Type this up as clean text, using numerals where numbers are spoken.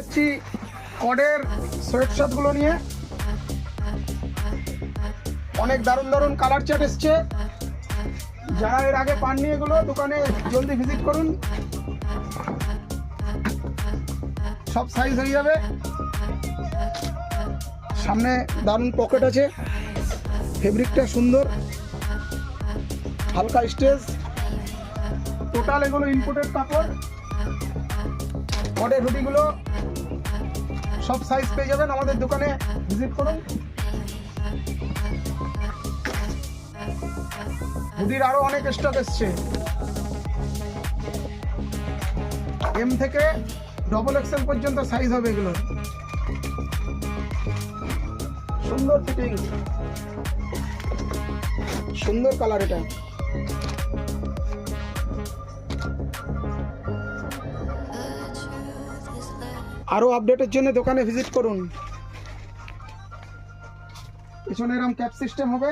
এসছি কডের সোয়েট শার্টগুলো নিয়ে। অনেক দারুণ দারুণ কালার চার্ট এসছে। যারা এর আগে পাননি এগুলো দোকানে জলদি ভিজিট করুন, সব সাইজ হয়ে যাবে। সামনে দারুণ পকেট আছে, ফেব্রিকটা সুন্দর, হালকা স্টেজ। টোটাল এগুলো ইম্পোর্টেড কাপড়। কডের হুডিগুলো সব সাইজ পেয়ে যাবেন, আমাদের দোকানে ভিজিট করুন। হুডির আরো অনেক স্টক এসছে, এম থেকে XXL পর্যন্ত সাইজ হবে এগুলো। সুন্দর ফিটিং, সুন্দর কালার। এটা আরো আপডেটের জন্য দোকানে ভিজিট করুন। পিছনে এরকম ক্যাপ সিস্টেম হবে।